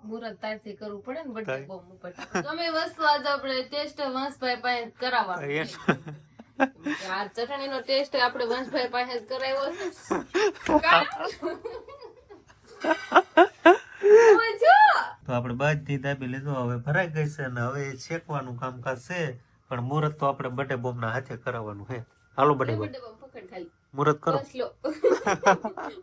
મુરત તારથી કરવું પડે ને બર્થડે બોમ્બ ઉપર ગમે વસ્તુ આજ આપણે ટેસ્ટ વંશભાઈ પાસે કરાવવાનો આ ચટણીનો ટેસ્ટ આપણે વંશભાઈ પાસે જ કરાવ્યો છે તો આપણે બધી દાબી લીધું હવે ભરાઈ ગઈ છે અને હવે શેકવાનું કામકાજ છે પણ મુહૂર્ત તો આપણે બર્થડે બોમ્બ ના હાથે કરાવવાનું છે હાલો બર્થડે બોમ્બ પકડ ખાલી મુહૂર્ત કરો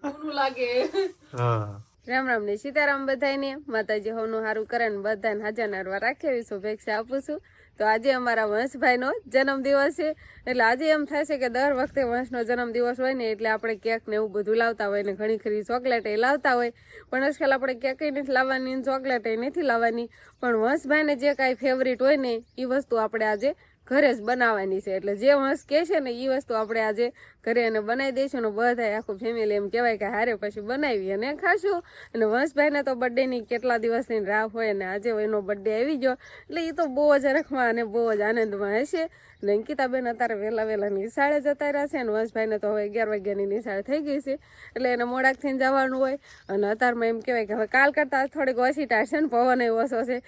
ઊનું લાગે હા રામ રામ ને સીતારામ બધાને માતાજી હોનું સારું કરે ને બધાને હાજર નરવા રાખે એવી શુભેચ્છા આપું છું તો આજે અમારા વંશભાઈનો જન્મદિવસ છે એટલે આજે એમ થાય છે કે દર વખતે વંશનો જન્મદિવસ હોય ને એટલે આપણે કેક ને એવું બધું લાવતા હોય ને ઘણી ખરી ચોકલેટ એ લાવતા હોય પણ આજકાલ આપણે કેક નથી લાવવાની ચોકલેટ એ નથી લાવવાની પણ વંશભાઈને જે કાંઈ ફેવરિટ હોય ને એ વસ્તુ આપણે આજે ઘરે જ બનાવવાની છે એટલે જે વંશ કહે છે ને એ વસ્તુ આપણે આજે ઘરે એને બનાવી દઈશું ને બધા આખું ફેમિલી એમ કહેવાય કે હારે પછી બનાવી અને ખાશું અને વંશભાઈને તો બર્થડેની કેટલા દિવસની રાહ હોય ને આજે એનો બર્થડે આવી ગયો એટલે એ તો બહુ જ રખમાં અને બહુ જ આનંદમાં હશે ને અંકિતાબેન અત્યારે વહેલા નિશાળે જતા રહ્યા છે અને વંશભાઈને તો હવે 11 વાગ્યાની નિશાળ થઈ ગઈ છે એટલે એને મોડાક થઈને જવાનું હોય અને અત્યારમાં એમ કહેવાય કે હવે કાલ કરતાં થોડીક ઓછી ટાઢ છે ને પવન એ ઓછો છે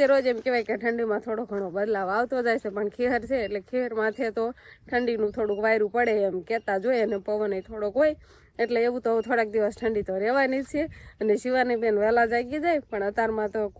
રોજ એમ કહેવાય કે ઠંડીમાં થોડો ઘણો બદલાવ આવતો જાય છે પણ ખેર છે એટલે ખેર માથે તો ઠંડીનું થોડુંક વાયરું પડે એમ કહેતા જોઈએ અને પવન એ થોડોક હોય એટલે એવું તો થોડાક દિવસ ઠંડી તો રહેવાની જ છે અને શિવાની બેન વહેલા જાગી જાય પણ અત્યારમાં તો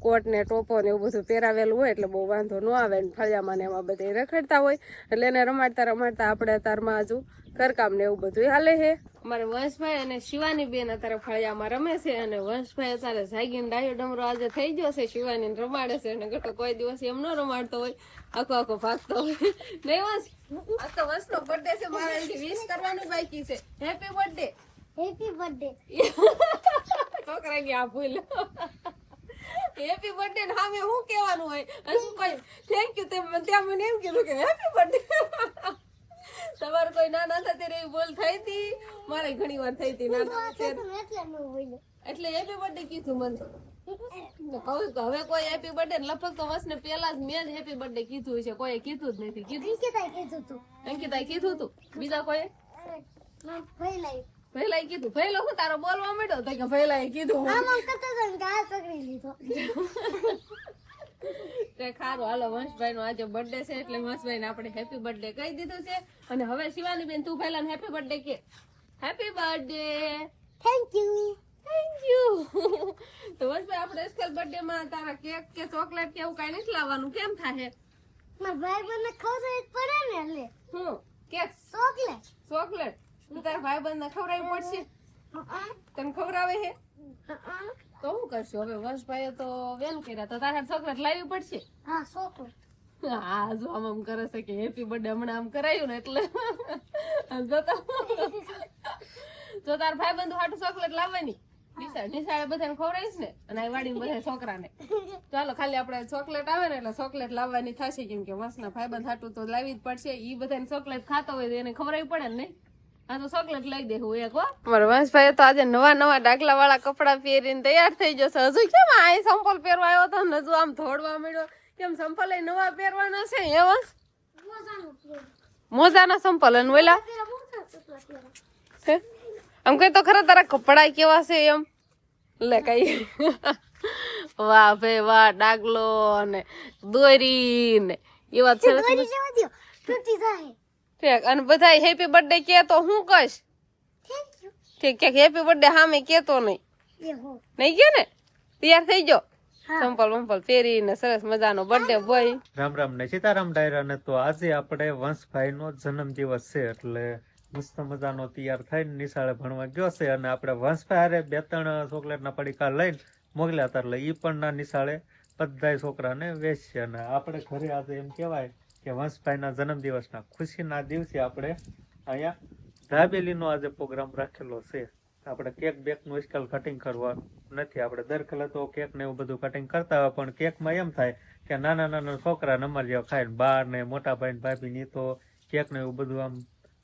કોટ ને ટોપો ને એવું બધું પહેરાવેલું હોય એટલે બહુ વાંધો ન આવે ને ફળિયામાં ને એમાં બધે રખડતા હોય એટલે એને રમાડતા આપણે અત્યારમાં હજુ ઘરકામ ને એવું બધું હાલે છે અમારે વંશભાઈ અને શિવાની બેન અત્યારે ફળિયામાં રમે છે અને વંશભાઈ અત્યારે જાગીને ડાયો ડમરો આજે થઈ ગયો છે શિવાની રમાડે છે અને ઘટો કોઈ દિવસ એમ ન રમાડતો હોય આખો ભાગતો હોય નહીં વંશ આ તો વંશનો બર્થડે છે મારે એથી વિશ કરવાનું બાકી છે હેપી બર્થડે છોકરા ગયા ભૂલ હેપી બર્થડે ને સામે શું કહેવાનું હોય શું કોઈ થેન્ક યુ ત્યાં મને એમ કીધું કે હેપી બર્થડે તમારે કોઈ નાના હતા ત્યારે એવી બોલ થઈ હતી મારે ઘણી વાર થઈ હતી નાના એટલે હેપી બર્થડે કીધું મને હવે કોઈ હેપી બર્થડે લગભગ તો વર્ષને પેલા જ મેં જ હેપી બર્થડે કીધું છે કોઈ કીધું જ નથી કીધું અંકિતાએ કીધું તું બીજા કોઈ પહેલા કીધું પહેલો હું તારો બોલવા માંડ્યો તો કે પહેલા કીધું ખારું હાલો વંશભાઈ નો આજે બર્થડે છે એટલે વંશભાઈ ને આપણે હેપી બર્થડે કહી દીધું છે અને હવે શિવાની બેન તું પહેલા હેપી બર્થડે કે હેપી બર્થડે થેન્ક યુ તો વંશભાઈ આપણે સ્પેશિયલ બર્થડે માં તારા કેક કે ચોકલેટ કે એવું કઈ નથી લાવવાનું કેમ થાય ભાઈ પડે ને હું કેક ચોકલેટ તું તારા ભાઈ બંધ ને ખવડાવવી પડશે તને ખવડાવે છે તો શું કરશું હવે વંશભાઈ તો વેન કર્યા તો તારે ચોકલેટ લાવવી પડશે હા જો આમ કરે છે કે હેપી બર્થડે હમણાં આમ કરાયું ને એટલે જો તાર ભાઈ બંધ હાટું ચોકલેટ લાવવાની નિશાળે બધાને ખવડાવીશ ને અને આ વાડીને બધા છોકરાને ચાલો ખાલી આપણે ચોકલેટ આવે ને એટલે ચોકલેટ લાવવાની થશે કેમ કે વંશના ભાઈ બંધ હાટું તો લાવવી જ પડશે ઈ બધાને ચોકલેટ ખાતો હોય તો એને ખવડાવવી પડે ને આ તો ચોકલેટ લઈ દેવું એક હો મારા વંશભાઈ તો આજે નવા ડાકલા વાળા કપડા પહેરીને તૈયાર થઈ જશે હજુ કેમ આ સંપલ પહેરવા આવ્યો તો હજુ આમ ધોડવા મળ્યો કેમ સંપલ નવા પહેરવાના છે એ વંશ મોજાના સંપલ અને ઓલા આમ કઈ તો ખરા તારા કપડા કેવા છે એમ લે કઈ વાહ ભાઈ વાહ ડાગલો અને દોરી ને એવા અને બધા હેપી બર્થડે કે તો હું કહીશ ઠીક હેપી બર્થડે સામે કેતો નહીં કે ને તૈયાર થઈ ગયો સંપલ પહેરીને સરસ મજાનો બર્થડે બોય રામ ને સીતારામ ડાયરા ને તો આજે આપણે વંશભાઈ નો જન્મદિવસ છે એટલે મસ્ત મજાનો તૈયાર થઈને નિશાળે ભણવા ગયો છે અને આપણે વંશભાઈ હારે 2-3 ચોકલેટના પડીકા લઈને મોકલ્યા હતા એટલે ઈ પણ ના નિશાળે બધા છોકરાને વેચશે અને આપણે ઘરે આજે એમ કહેવાય કે વંશભાઈના જન્મદિવસના ખુશીના દિવસે આપણે અહીંયા દાબેલીનો આજે પ્રોગ્રામ રાખેલો છે આપણે કેક બેકનું આજકાલ કટિંગ કરવા નથી આપણે દર વખતે તો કેક ને એવું બધું કટિંગ કરતા હોય પણ કેકમાં એમ થાય કે નાના છોકરા અમારે જેવા ખાય બાર ને મોટા ભાઈ ને ભાભી ની તો કેક ને એવું બધું આમ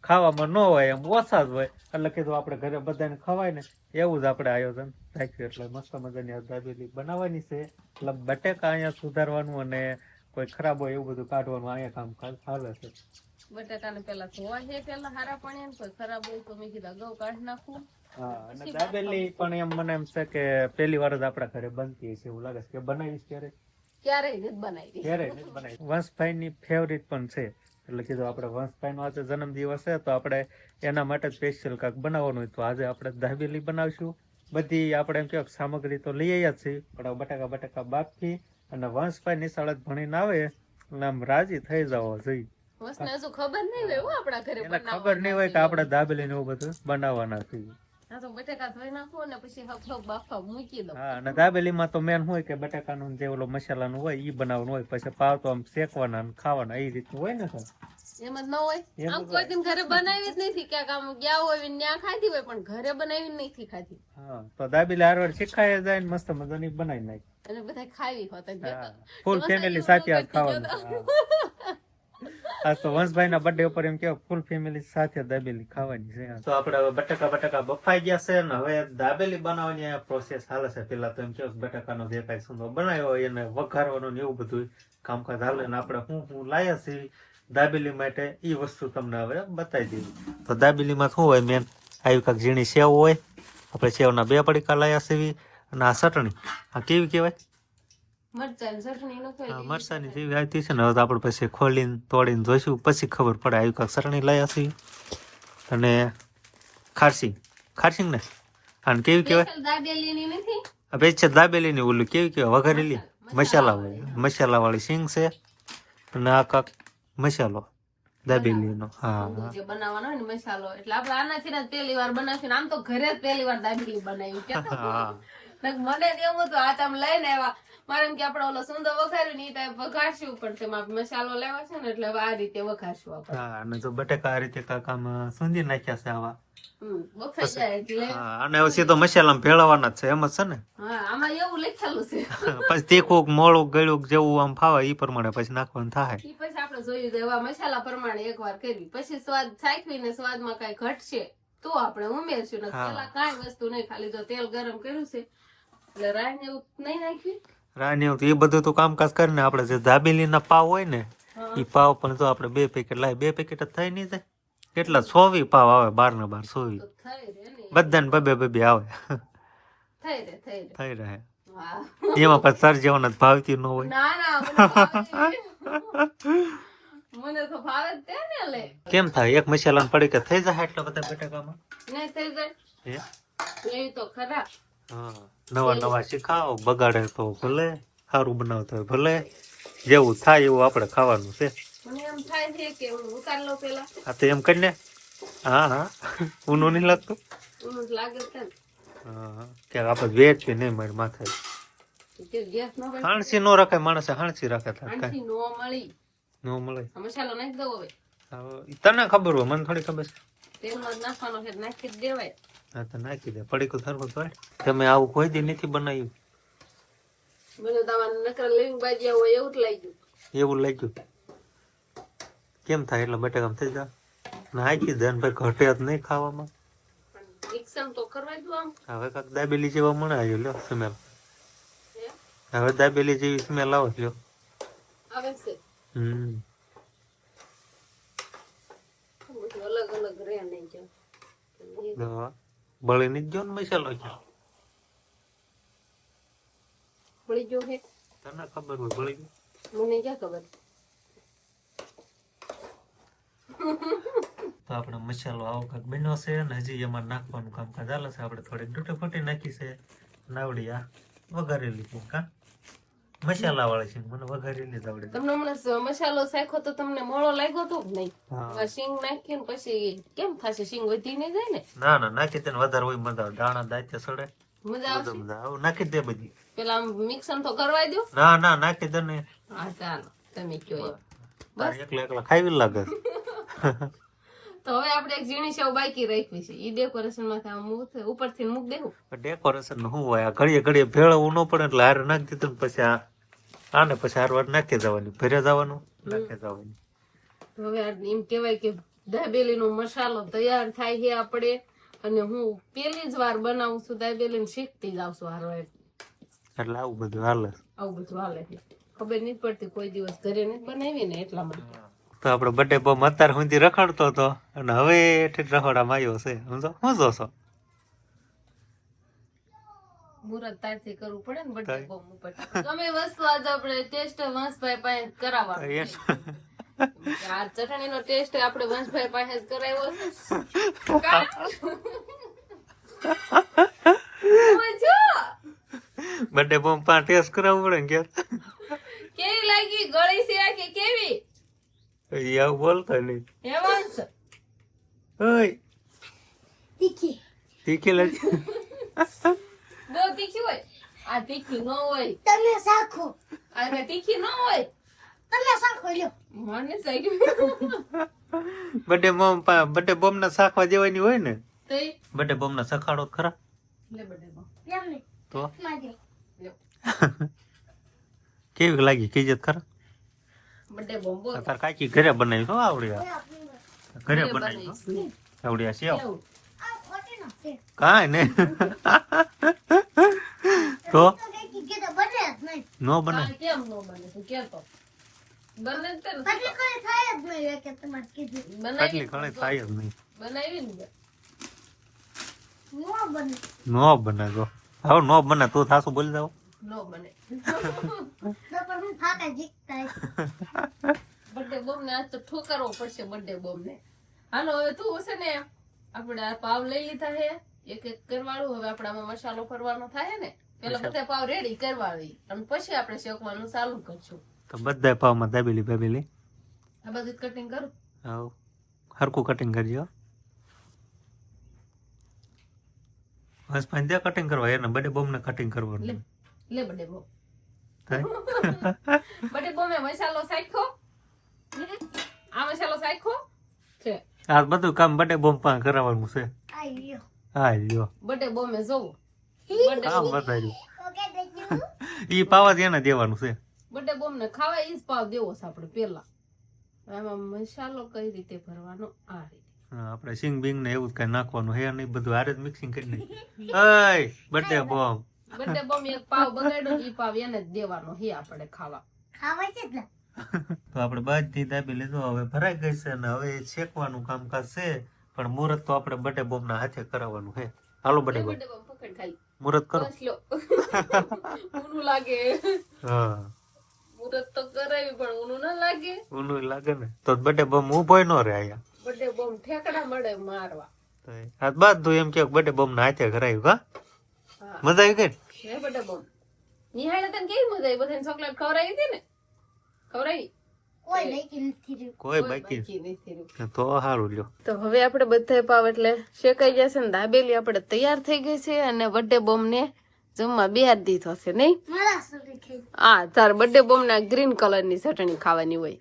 ખાવામાં ન હોય એમ ઓછા જ હોય એટલે કીધું આપણે ઘરે બધાને ખવાય ને એવું જ આપણે આયોજન રાખ્યું એટલે મસ્ત મજાની દાબેલી બનાવવાની છે એટલે બટેકા અહીંયા સુધારવાનું અને કોઈ ખરાબ હોય એવું બધું કાઢવાનું અહીંયા કામ ચાલે છે બટાટાને પેલા ધોવા છે પેલા હારા પાણી કોઈ ખરાબ હોય તો મેં કીધું અગાઉ કાઢી નાખું હા અને દાબેલી પણ એમ મને એમ છે કે પહેલી વાર જ આપણા ઘરે બનતી છે એવું લાગે છે કે બનાવીશ ક્યારેય નથી બનાવી. વંશભાઈ ની ફેવરિટ પણ છે એટલે કીધું આપણે વંશભાઈ નો આજે જન્મદિવસ છે તો આપણે એના માટે સ્પેશિયલ કાંઈક બનાવવાનું હોય તો આજે આપણે દાબેલી બનાવશું. બધી આપણે એમ કેવાય સામગ્રી તો લઈ આવ્યા છીએ પણ બટાકા બાફી અને વંશભાઈ નિશાળે ભણીને આવે એટલે આમ રાજી થઈ જવો જોઈએ. ખબર નહીં હોય કે આપણે દાબેલી ને એવું બધું બનાવવાના છીએ. અને દાબેલીમાં તો મેન હોય કે બટાકાનું જે ઓલો મસાલાનું હોય ઈ બનાવવાનું હોય પછી પાવ તો આમ શેકવાના અને ખાવાના એ રીતનું હોય ને એમ જ ન હોય. આમ કોઈ દિન ઘરે બનાવી જ નથી ક્યાંક આમ ગયા હોય ત્યાં ખાધી હોય પણ ઘરે બનાવી નથી ખાધી. હા તો દાબેલી હારવાર શીખાય જાય ને મસ્ત મજાની બનાવી નાખી અને બધા ખાવી હોતા ફૂલ ફેમિલી સાથે આજ ખાવાનું. આજ તો વંશભાઈ ના બર્થડે ઉપર એમ કેવા ફૂલ ફેમિલી સાથે દાબેલી ખાવાની છે. તો આપણે હવે બટાકા બફાઈ ગયા છે ને હવે દાબેલી બનાવવાની પ્રોસેસ હાલે છે. પેલા તો એમ કેવું બટાકાનો જે કાંઈ સુંદર બનાવ્યો હોય એને વઘારવાનું ને એવું બધું કામકાજ હાલે ને આપણે હું લાયા છીએ દાબેલી માટે એ વસ્તુ તમને હવે બતાવી દીધી. તો દાબેલીમાં શું હોય મેન આવી કાંઈક ઝીણી સેવ હોય. આપણે સેવના 2 પડીકા લાયા છીએ અને આ ચટણી આ કેવી કહેવાય મરચાની જેવી આવતી છે ને હવે તો આપણે પછી ખોલીને તોડીને જોઈશું પછી ખબર પડે આવી કાંઈક ચટણી લાયા છીએ અને ખારસિંગ ને આને કેવી કહેવાય દાબેલીની ઓલું કેવી કહેવાય વઘારેલી મસાલા વાળી સિંગ છે અને આ કાંક મસાલો દાબેલીનો. હા બનાવવાનો હોય ને મસાલો એટલે આપણે આનાથી જ પહેલી વાર બનાવીશું. આમ તો ઘરે જ પહેલી વાર દાબેલી બનાવી મને એવું હતું આ તમે લઈને આવ્યા મારે એમ કે આપણે ઓલો સુંદર વઘાર્યું ને એ ટાઈપ વઘારશું પણ તેમાં મસાલો લેવા છે ને એટલે આ રીતે વઘારશું આપણે. હા અને જો બટેકા આ રીતે કાંક આમ સુંદી નાખ્યા છે આવા બફાઈ જાય એટલે અને હવે સીધો મસાલામાં ભેળવવાના જ છે એમ જ છે ને. હા આમાં એવું લખેલું છે પછી તીખું મોળું ગળ્યું જેવું આમ ફાવે એ પ્રમાણે પછી નાખવાનું થાય. પછી આપણે જોયું એવા મસાલા પ્રમાણે એકવાર કરવી પછી સ્વાદ ચાખવીને સ્વાદમાં કઈ ઘટશે તો આપણે ઉમેરશું ને પેલા કાંઈ વસ્તુ નહીં ખાલી તો તેલ ગરમ કર્યું છે એટલે રાઈ ને એવું નહીં નાખવી રાની એ બધું તો કામકાજ કરીને આપણે જે દાબેલી ના પાવ હોય ને એ પાવ પણ તો આપણે 2 પેકેટ લાવી 2 પેકેટ જ થઈ નહીં જાય કેટલા 100 પાવ આવે 12 ને 12 100 બધાને 2 આવે થઈ રહે એમાં પછી સર જેવાના ભાવતી ન હોય. મને તો ભાવે જ તે ને લે કેમ થાય એક મસાલાનો પડીકા થઈ જાય એટલા બધા બટાકામાં નહીં થઈ જાય એ તો ખરા. હા નવા શીખાવ બગાડે તો ભલે સારું બનાવતો હોય ભલે જેવું થાય એવું આપણે ખાવાનું છે. મને એમ થાય છે કે હું ઉતાર લો પેલા. હા તો એમ કરીને હા ઊનું નહીં લાગતું ઊનું લાગે છે ને હા કે આપણે વેચવી નહીં મારી માથે હાણસી નો રખાય માણસે હાણસી રાખે નો મળે મસાલો નાખી દો હવે તને ખબર હોય મને થોડી ખબર છે તેલમાં નાખવાનો છે નાખી જ દેવાય. હા તો નાખી દે પડીકું થરવું તો તમે આવું કોઈ દી નથી બનાવ્યું મને તમારે નકર લીંગ ભાજી હોય એવું લાગ્યું કેમ થાય એટલે બટાકામ થઈ જાય નાખી દે ભાઈ ઘટે જ નહીં ખાવામાં મિક્સર તો કરવા દો આમ હવે કાંક દાબેલી જેવા મને આવ્યો લ્યો સ્મેલ હવે દાબેલી જેવી સ્મેલ આવે લ્યો આવે છે અલગ અલગ રે નહીં જો બળી નહીં ગયો ને મસાલો બળી ગયો હે તને ખબર હોય બળી ગયો મને ક્યાં ખબર. તો આપણે મસાલો આવો કાંક બન્યો છે ને હજી એમાં નાખવાનું કામકાજ ચાલે છે. આપણે થોડીક ડૂટી નાખી છે નાવડી આ વઘારેલી છે કા મસાલા વાળી છે મને વઘારેલી જ આવડે. તમને હમણાં મસાલો શાખ્યો તો તમને મોળો લાગ્યો તો નહીં સિંગ નાખી ને પછી કેમ થશે સિંગ વધી નહીં જાય ને ના નાખી દે વધારે હોય મજા આવે દાણા દાંતે સડે મજા આવશે નાખી દે બધી પેલા મિક્સર તો કરવા દો ના નાખી દે ને હા ચાલો તમે કયો બસ એકલા ખાવી લાગે તો હવે આપણે એક ઝીણી સેવ બાકી રાખવી છે ઈ ડેકોરેશન માંથી ઉપરથી મૂક દેવું ડેકોરેશન નું શું હોય આ ઘડીએ ભેળવવું ન પડે એટલે હારે નાખી દીધું પછી આને પછી હારવાર નાખી જવાની ભરે જવાનું નાખી જવાની. હવે એમ કેવાય કે દાબેલી નો મસાલો તૈયાર થાય છે આપણે અને હું પેલી જ વાર બનાવું છું દાબેલી શીખતી જાવ છું હારવાર એટલે આવું બધું હાલે છે ખબર નથી પડતી કોઈ દિવસ ઘરે નથી બનાવી ને એટલા માટે. તો આપડે બર્થડે બોમ્બ અત્યાર સુધી રખડતો હતો અને હવે રખોડામાં આવ્યો છે સમજો શું જોશો મુહૂર્ત તારથી કરવું પડે ને બર્થડે બોમ્બ ઉપર ગમે વસ્તુ આજે આપણે ટેસ્ટ વંશભાઈ પાસે કરાવવાનો છે. આ ચટણીનો ટેસ્ટ આપણે વંશભાઈ પાસે જ કરાવ્યો છે. બર્થડે બોમ્બ પા ટેસ્ટ કરાવવું પડે ને ક્યારે કેવી લાગી ગળી છે કે કેવી આવું બોલતા નહીં હે વંશ ઓય તીખી તીખી લાગી બહુ તીખી હોય આ તીખી ન હોય તમે શાખો આ તીખી ન હોય તમે શાખો લ્યો મને સાગી બર્થડે બોમ્બ ના શાખવા જેવાની હોય ને તો બર્થડે બોમ્બ ના સખાડો ખરા લે બર્થડે બોમ્બ લેમને તો માગે કેવી લાગી કીજત ખરા બર્થડે બોમ્બ બોલ તાર કાકી ઘરે બનાવી તો આવડી ઘરે બનાવી આવડી આ સેવ આ ખોટી નો છે કાંઈ ને તો તો કઈ કે તો બને જ નહીં નો બને કેમ નો બને તું કે તો બને જ તે ને પછી કોઈ થાય જ નહીં કે તમારે કીધું આટલી ઘણી થાય જ નહીં બનાવી ને નો બને નો બને તો હવે નો બને તું થાશું બોલી જાવ નો બને તો પણ હું થાકા જીકતા બર્થડે બોમ્બ ને આજ તો ઠોકરવો પડશે બર્થડે બોમ્બ ને હાલો હવે તું છે ને આપણે આ પાવ લઈ લીધા છે એક એક કરવાળું હવે આપણામાં મસાલો ફરવાનો થાય ને પેલા બધા પાવ રેડી કરવાળી અને પછી આપણે શેકવાનું ચાલુ કરશું તો બધા પાવમાં દાબેલી બાબેલી આ બધું કટિંગ કરું હા હરખું કટિંગ કરજો બસ પાંચ દે કટિંગ કરવા એને બર્થડે બોમ્બ ને કટિંગ કરવાનું લે બર્થડે બોમ્બ થાય? બર્થડે બોમ્બ મસાલો સાખ્યો આ મસાલો સાખ્યો છે આ બધું કામ બર્થડે બોમ્બ પા કરાવવાનું છે આઈ લ્યો હા લ્યો બર્થડે બોમ્બ જોવો કામ બતાવ્યું ઓકે દેખ્યું ઈ પાવા જ એને દેવાનું છે બર્થડે બોમ્બ ને ખાવા ઈ જ પાવ દેવો છે આપણે પેલા આમાં મસાલો કઈ રીતે ભરવાનો આ રીતે હા, આપણે સિંગ બિંગ ને એવું જ કઈ નાખવાનું હે નહીં બધું હારે જ મિક્સિંગ કરી નાખી ઓય બર્થડે બોમ્બ બર્થડે બોમ્બ એક પાવ બગાડ્યો ઈ પાવ એને જ દેવાનો હે આપણે ખાવા ખાવા છે ને તો આપણે બધી દાબી લીધું હવે ભરાઈ ગઈ છે ને હવે છેકવાનું કામકાજ છે પણ મુહૂર્ત તો આપણે બર્થડે બોમ્બ ના હાથે કરાવવાનું હે હાલો બર્થડે બોમ્બ બર્થડે બોમ્બ પકડ ખાઈ મુહૂર્ત કરો બસ લો ઊનું લાગે હા મુરત તો કરાવી પણ ઊનું ના લાગે ઊનું લાગે ને તો બર્થડે બોમ્બ ઊભો નો રે આયા બર્થડે બોમ્બ ઠેકડા મળે મારવા તો આ બધું એમ કે બર્થડે બોમ્બ ના હાથે કરાવ્યું કા હા મજા આવી ગઈ ને? હે બર્થડે બોમ્બ નિહાળે તને કેવી મજા આવી બધાને ચોકલેટ ખવડાવી હતી ને ખવડાવી કોઈ લઈ નથી રહ્યું કોઈ બાકી તો સારું લ્યો તો હવે આપણે બધા પાવ એટલે શેકાઈ જશે ને દાબેલી આપણે તૈયાર થઈ ગઈ છે અને બર્થડે બોમ્બ ને જમવા બેહાર દીધો છે નહીં મારા સુધી ખાઈ હા તાર બર્થડે બોમ્બ ના ગ્રીન કલર ની ચટણી ખાવાની હોય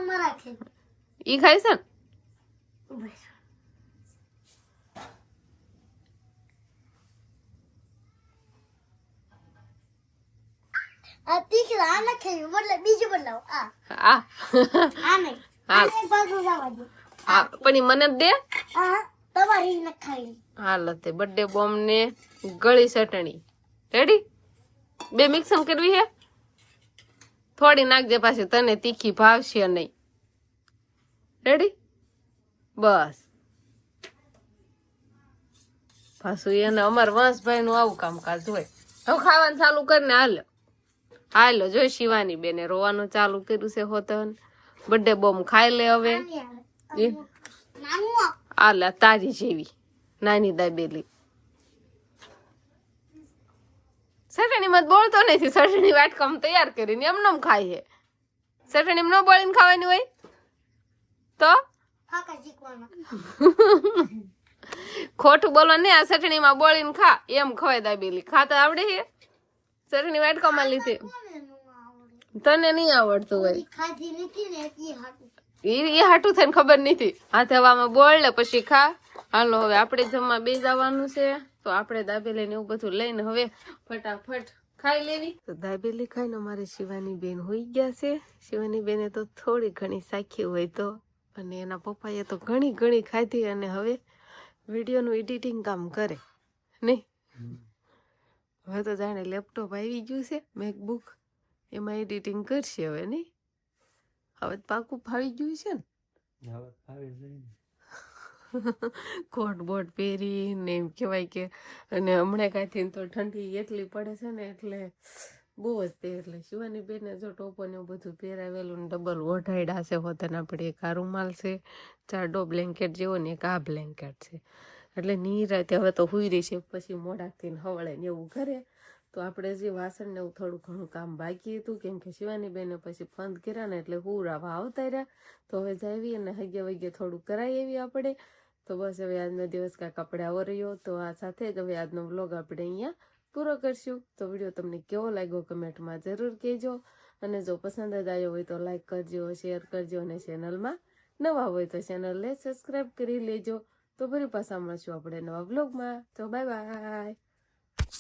મારા ખાઈ ઈ ખાય છે ને આ તીખી આ ન ખાઈ એટલે બીજું બનાવો આ આ આ નહીં હા આ બાજુ જવા દો હા પણ ઈ મને જ દે આ તમારી ન ખાઈ હાલ તે બર્થડે બોમ્બ ને ગળી ચટણી રેડી બે મિક્સમ કરવી હે થોડી નાખજે પાછી તને તીખી ભાવશે નહીં રેડી બસ પાછું એને અમાર વંશભાઈ નું આવું કામકાજ હોય હવે ખાવાનું ચાલુ કરીને હાલો જો શિવાની બેને રોવાનું ચાલુ કર્યું છે હોતન બર્થડે બોમ્બ ખાઈ લે હવે નાનું આલે તારી જેવી નાની દાબેલી ચટણી માં બોલતો નથી ચટણી વાટકામ તૈયાર કરીને એમનેમ ખાય છે ચટણી ન બોળીને ખાવાની હોય તો ફાકા શીખવાનો ખોટું બોલો ને આ ચટણી માં બોળીને ખા એમ ખવાય દાબેલી ખાતા આવડે છે ચટણી વાટકામાં લીધી તને નહીં આવડતું હોય ખાધી નથી ને એટલી હાટું એ હાટું થઈને ખબર નથી હાથે હવામાં બોળ લે પછી ખા હાલો હવે આપણે જમવા બે જવાનું છે તો આપણે દાબેલી ને એવું બધું લઈને હવે ફટાફટ ખાઈ લેવી તો દાબેલી ખાઈને અમારે શિવાની બેન હોઈ ગયા છે શિવાની બેને તો થોડી ઘણી સાખી હોય તો અને એના પપ્પાએ તો ઘણી ઘણી ખાધી અને હવે વિડીયોનું એડિટિંગ કામ કરે નહીં હવે તો જાણે લેપટોપ આવી ગયું છે મેકબુક એમાં એડિટિંગ કરશે હવે નહીં હવે પાકું ફાવી ગયું છે ને કોટ બોટ પહેરીને એમ કહેવાય કે અને હમણાં કાંઈથી તો ઠંડી એટલી પડે છે ને એટલે બહુ જ તે એટલે શિવાની બેને જો ટોપો ને એવું બધું પહેરાવેલું ને ડબલ ઓઢાયડા છે હોતન આપણે એક આ રૂમાલ છે જાડો બ્લેન્કેટ જેવો ને એક આ બ્લેન્કેટ છે એટલે નિરાતે હવે તો હુઈ રહી છે પછી મોડાથી હવળે ને એવું કરે તો આપણે જે વાસણ ને એવું થોડું ઘણું કામ બાકી હતું કેમ કે શિવાની બેને પછી બંધ કર્યા ને એટલે હુરાવા આવતા રહ્યા તો હવે જાવી અને હગે વગે થોડું કરાવી એવી આપણે તો બસ હવે આજનો દિવસ કાંઈક આપણે આવો રહ્યો તો આ સાથે જ હવે આજનો વ્લોગ આપણે અહીંયા પૂરો કરશું તો વિડીયો તમને કેવો લાગ્યો કમેન્ટમાં જરૂર કહેજો અને જો પસંદ જ આવ્યો હોય તો લાઈક કરજો શેર કરજો અને ચેનલમાં નવા હોય તો ચેનલને સબસ્ક્રાઈબ કરી લેજો તો ફરી પાછા મળશું આપણે નવા વ્લોગમાં તો બાય બાય